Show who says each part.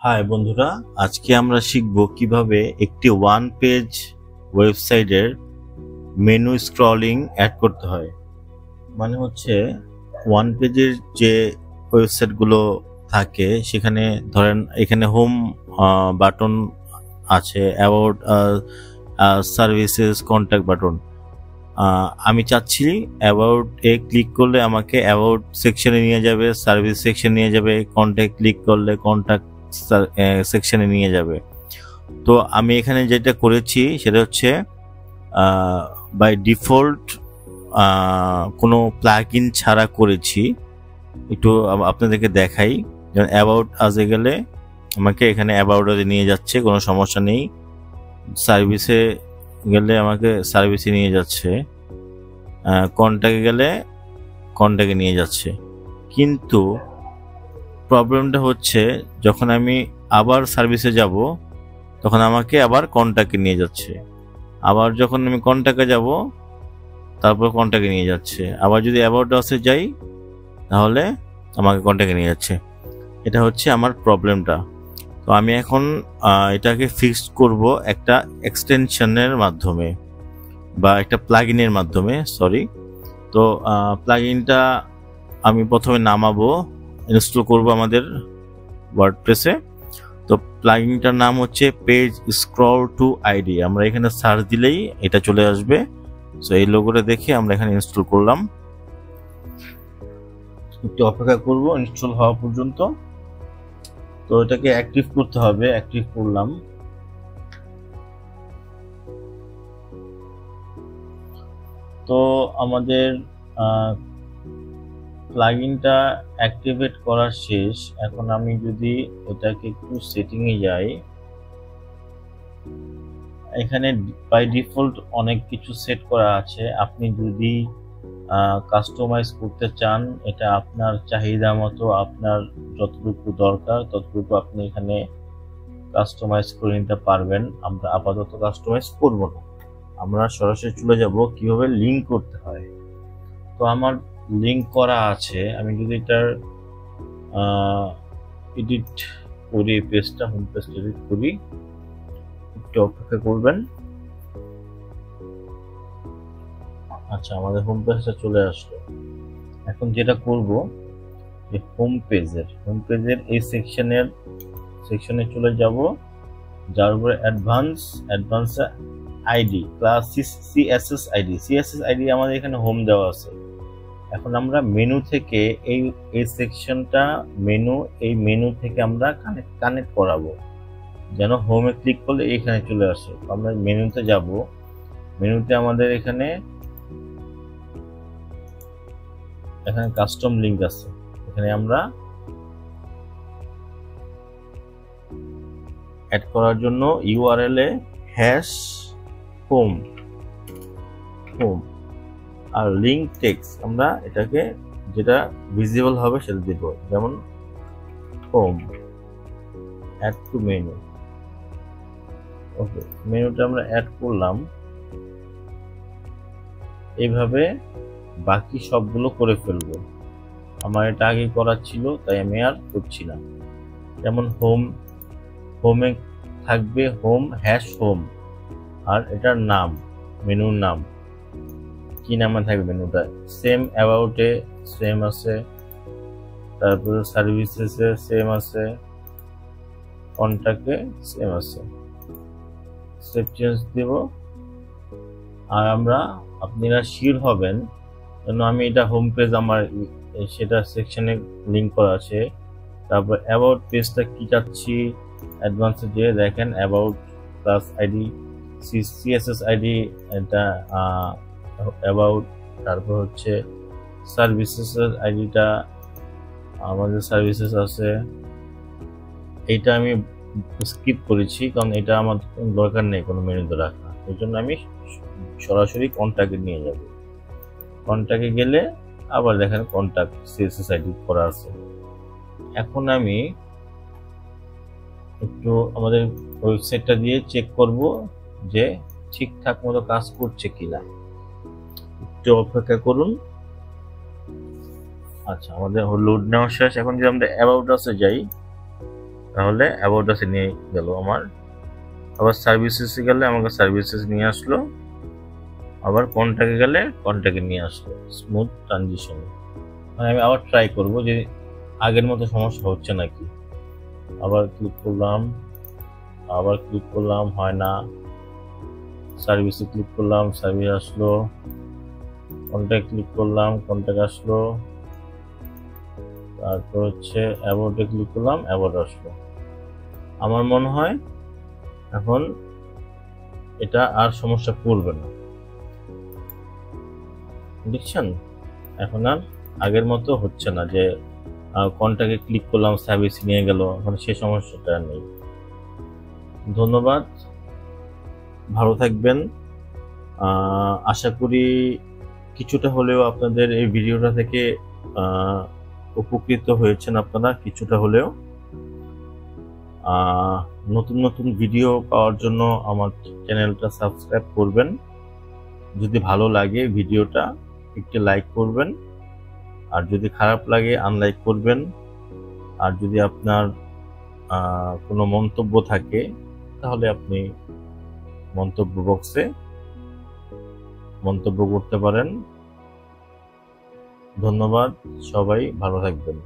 Speaker 1: High বন্ধুরা, আজকে আমরা শিখব কিভাবে একটি ওয়ান পেজ ওয়েবসাইটের মেনু স্ক্রলিং অ্যাড করতে হয়। মানে হচ্ছে ওয়ান পেজের যে ওয়েবসাইটগুলো থাকে সেখানে ধরেন এখানে হোম বাটন আছে, অ্যাবাউট সার্ভিসেস, কন্ট্যাক্ট বাটন। আমি চাচ্ছি অ্যাবাউট এ ক্লিক করলে আমাকে অ্যাবাউট সেকশনে নিয়ে যাবে, সার্ভিস সেকশন নিয়ে যাবে, কন্ট্যাক্ট ক্লিক করলে কন্ট্যাক্ট সেকশনে নিয়ে যাবে। তো আমি এখানে যেটা করেছি সেটা হচ্ছে বাই ডিফল্ট কোনো প্লাগ ইন ছাড়া করেছি। একটু আপনাদেরকে দেখাই। যেমন অ্যাবাউট আজে গেলে আমাকে এখানে অ্যাবাউট আজে নিয়ে যাচ্ছে, কোনো সমস্যা নেই। সার্ভিসে গেলে আমাকে সার্ভিসে নিয়ে যাচ্ছে, কন্ট্যাক্টে গেলে কন্ট্যাক্টে নিয়ে যাচ্ছে। কিন্তু প্রবলেমটা হচ্ছে যখন আমি আবার সার্ভিসে যাব তখন আমাকে আবার কন্ট্যাক্টে নিয়ে যাচ্ছে, আবার যখন আমি কন্ট্যাক্টে যাব তারপর কন্ট্যাক্টে নিয়ে যাচ্ছে, আবার যদি অ্যাবাউট আসে যাই তাহলে আমাকে কন্ট্যাক্টে নিয়ে যাচ্ছে। এটা হচ্ছে আমার প্রবলেমটা। তো আমি এখন এটাকে ফিক্স করব একটা এক্সটেনশনের মাধ্যমে বা একটা প্লাগইনের মাধ্যমে। তো প্লাগইনটা আমি প্রথমে নামাবো, ইনস্টল করব আমাদের ওয়ার্ডপ্রেসে। তো প্লাগইনটার নাম হচ্ছে পেজ স্ক্রল টু আইডি। আমরা এখানে সার্চ দিলেই এটা চলে আসবে। সো এই লোগোটা দেখে আমরা এখানে ইনস্টল করলাম। একটু অপেক্ষা করব ইনস্টল হওয়া পর্যন্ত। তো এটাকে অ্যাক্টিভ করতে হবে, অ্যাক্টিভ করলাম। তো আমাদের প্লাগইনটা অ্যাক্টিভেট করা শেষ। এখন আমি যদি এটাকে একটু সেটিংয়ে যাই, এখানে বাই ডিফল্ট অনেক কিছু সেট করা আছে। আপনি যদি কাস্টমাইজ করতে চান, এটা আপনার চাহিদা মতো, আপনার যতটুকু দরকার ততটুকু আপনি এখানে কাস্টমাইজ করে নিতে পারবেন। আমরা আপাতত কাস্টমাইজ করব না, আমরা সরাসরি চলে যাব কিভাবে লিঙ্ক করতে হয়। তো আমার লিঙ্ক করা আছে। আমি যদি এটার এডিট করি, পেজটা হোম পেজটা এডিট করি, একটু অপেক্ষা করবেন। আচ্ছা, আমাদের হোম পেজটা চলে আসলো। এখন যেটা করব, যে হোম পেজের এই সেকশনে চলে যাব, যার উপরে advance ID plus CSS ID আমাদের এখানে হোম দেওয়া আছে। এখন আমরা মেনু থেকে এই সেকশনটা এই মেনু থেকে আমরা কানেক্ট করাবো, যেন হোমে ক্লিক করলে এখানে চলে আসে। আমরা মেনুতে যাব, মেনুতে আমাদের এখানে কাস্টম লিংক আছে। এখানে আমরা অ্যাড করার জন্য ইউআরএল এ #হোম আর লিংক টেক্সট আমরা এটাকে যেটা ভিজিবল হবে সেটা দিব, যেমন হোম অ্যাড টু মেনু। ওকে, মেনুটা আমরা অ্যাড করলাম। এইভাবে বাকি সবগুলো করে ফেলবো। আমার এটা আগে করার ছিল, তাই আমি আর করছি না। যেমন হোমে থাকবে হোম আর এটার নাম, মেনুর নাম কি নামে থাকবে মেনুটা, সেম অ্যাবাউটে সেম আছে, তারপরে সার্ভিসেসে সেম আছে, কন্ট্যাক্টে সেম আছে। সেভ চেঞ্জ দেব। আর আপনারা শিওর হবেন, জন্য আমি এটা হোম পেজ আমার সেটা সেকশনে লিংক করা আছে। তারপর অ্যাবাউট পেজটা কি চাচ্ছি, অ্যাডভান্সে যেয়ে দেখেন about plus ID CSS ID, এটা অ্যাবাউট। তারপর হচ্ছে সার্ভিসেসের আইডিটা আমাদের সার্ভিসেস আছে। এইটা আমি স্কিপ করেছি কারণ এটা আমার দরকার নেই কোনো মেনুতে রাখা, এই জন্য আমি সরাসরি কন্ট্যাক্টে নিয়ে যাব। কন্ট্যাক্টে গেলে আবার দেখেন কন্ট্যাক্ট সিএসএস আইডি করা আছে। এখন আমি একটু আমাদের ওয়েবসাইটটা দিয়ে চেক করব যে ঠিকঠাক মতো কাজ করছে কিনা। একটু অপেক্ষা করুন। আচ্ছা, আমাদের লোড নেওয়া শেষ। এখন যদি আমরা অ্যাবাউট আসে যাই, তাহলে অ্যাবাউট আস নিয়ে গেল আমার। আবার সার্ভিসেসে গেলে আমাকে সার্ভিসেস নিয়ে আসলো, আবার কন্ট্যাক্টে গেলে কন্ট্যাক্টে নিয়ে আসলো। Smooth transition. আমি আবার ট্রাই করব যে আগের মতো সমস্যা হচ্ছে নাকি। আবার ক্লিক করলাম, হয় না। সার্ভিসে ক্লিক করলাম, সার্ভিস আসলো। কন্ট্যাক্ট ক্লিক করলাম, কন্ট্যাক্ট আসলো। তারপর হচ্ছে অ্যাবাউটে ক্লিক করলাম, অ্যাবাউট আসলো। আমার মনে হয় এখন এটা আর সমস্যা করবে না। দেখছেন, এখন আর আগের মতো হচ্ছে না যে কন্ট্যাক্টে ক্লিক করলাম সার্ভিস নিয়ে গেল, এখন সে সমস্যাটা আর নেই। ধন্যবাদ, ভালো থাকবেন। আশা করি কিছুটা হলেও আপনাদের এই ভিডিওটা থেকে উপকৃত হয়েছেন আপনারা কিছুটা হলেও। নতুন নতুন ভিডিও পাওয়ার জন্য আমার চ্যানেলটা সাবস্ক্রাইব করবেন। যদি ভালো লাগে ভিডিওটা একটি লাইক করবেন, আর যদি খারাপ লাগে আনলাইক করবেন। আর যদি আপনার কোনো মন্তব্য থাকে তাহলে আপনি মন্তব্য বক্সে মন্তব্য করতে পারেন। ধন্যবাদ, সবাই ভালো থাকবেন।